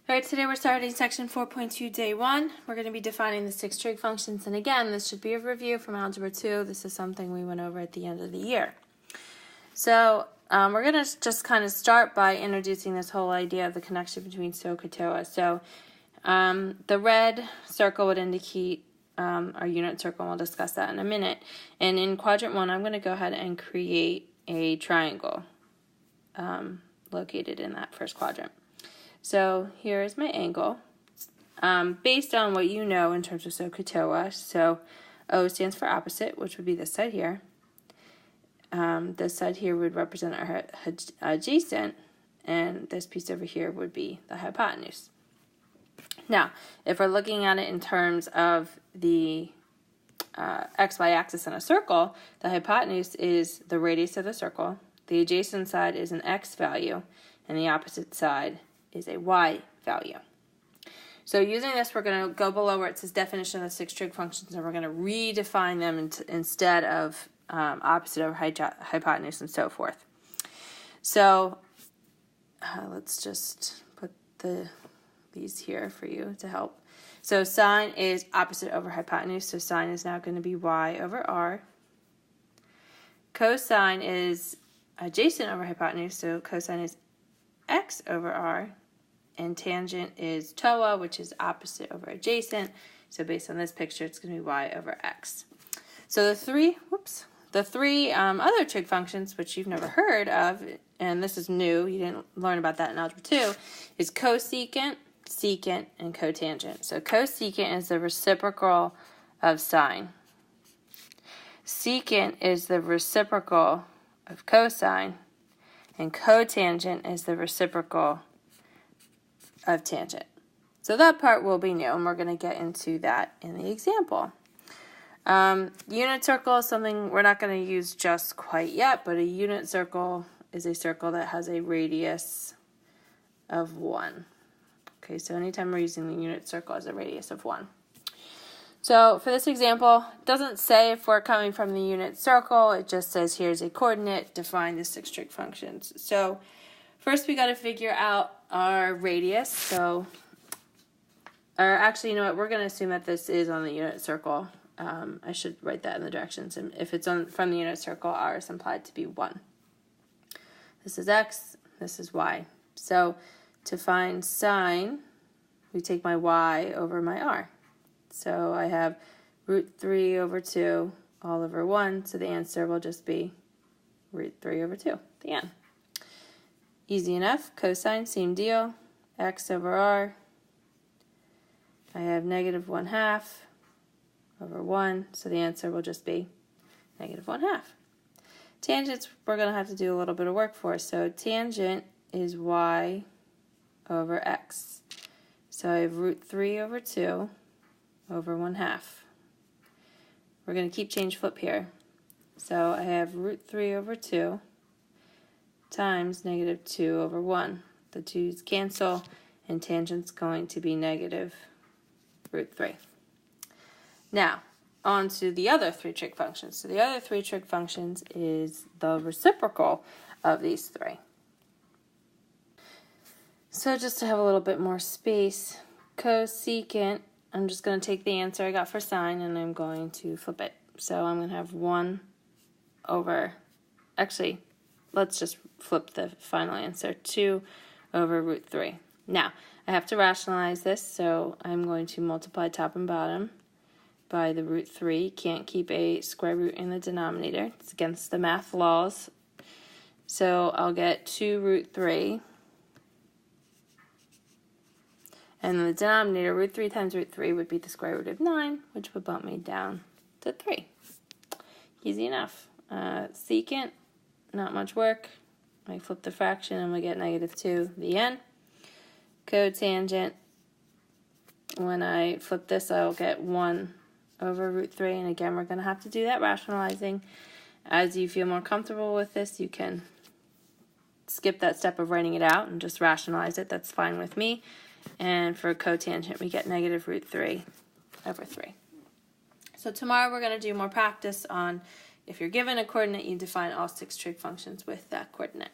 Alright, today we're starting section 4.2, day 1. We're going to be defining the 6 trig functions, and again, this should be a review from Algebra 2. This is something we went over at the end of the year. So, we're going to just kind of start by introducing this whole idea of the connection between SOHCAHTOA. So, the red circle would indicate our unit circle, and we'll discuss that in a minute. And in quadrant 1, I'm going to go ahead and create a triangle located in that first quadrant. So here is my angle. Based on what you know in terms of SOHCAHTOA, so O stands for opposite, which would be this side here. This side here would represent our adjacent, and this piece over here would be the hypotenuse. Now, if we're looking at it in terms of the xy axis in a circle, the hypotenuse is the radius of the circle, the adjacent side is an x value, and the opposite side is a y value. So using this, we're going to go below where it says definition of the 6 trig functions, and we're going to redefine them instead of opposite over hypotenuse and so forth. So let's just put these here for you to help. So sine is opposite over hypotenuse, so sine is now going to be y over r. Cosine is adjacent over hypotenuse, so cosine is x over r. And tangent is TOA, which is opposite over adjacent. So based on this picture, it's going to be y over x. So the three other trig functions, which you've never heard of, and this is new, you didn't learn about that in Algebra 2, is cosecant, secant, and cotangent. So cosecant is the reciprocal of sine. Secant is the reciprocal of cosine. And cotangent is the reciprocal of tangent. So that part will be new, and we're going to get into that in the example. Unit circle is something we're not going to use just quite yet, but a unit circle is a circle that has a radius of 1. Okay, so anytime we're using the unit circle as a radius of 1. So for this example, it doesn't say if we're coming from the unit circle, it just says here's a coordinate, define the 6 trig functions. So first we got to figure out our radius. So, or actually, you know what, we're going to assume that this is on the unit circle. I should write that in the directions. And if it's from the unit circle, r is implied to be 1. This is x, this is y. So to find sine, we take my y over my r. So I have root 3 over 2 all over 1, so the answer will just be root 3 over 2, the end. Easy enough. Cosine, same deal. X over r. I have negative 1/2 over 1, so the answer will just be negative 1/2. Tangents, we're going to have to do a little bit of work for. So tangent is y over x. So I have root 3 over 2 over 1/2. We're going to keep change flip here. So I have root 3 over 2 times negative 2 over 1. The 2's cancel, and tangent's going to be negative root 3. Now, on to the other 3 trig functions. So the other 3 trig functions is the reciprocal of these 3. So just to have a little bit more space, cosecant, I'm just going to take the answer I got for sine and I'm going to flip it. So I'm going to have 1 over, actually, let's just flip the final answer, 2 over root 3. Now, I have to rationalize this, so I'm going to multiply top and bottom by the root 3. Can't keep a square root in the denominator. It's against the math laws. So I'll get 2 root 3. And the denominator, root 3 times root 3, would be the square root of 9, which would bump me down to 3. Easy enough. Secant, not much work. I flip the fraction and we get negative 2, the end. Cotangent, when I flip this, I'll get 1 over root 3. And again, we're going to have to do that rationalizing. As you feel more comfortable with this, you can skip that step of writing it out and just rationalize it. That's fine with me. And for cotangent, we get negative root 3 over 3. So tomorrow we're going to do more practice on if you're given a coordinate, you define all 6 trig functions with that coordinate.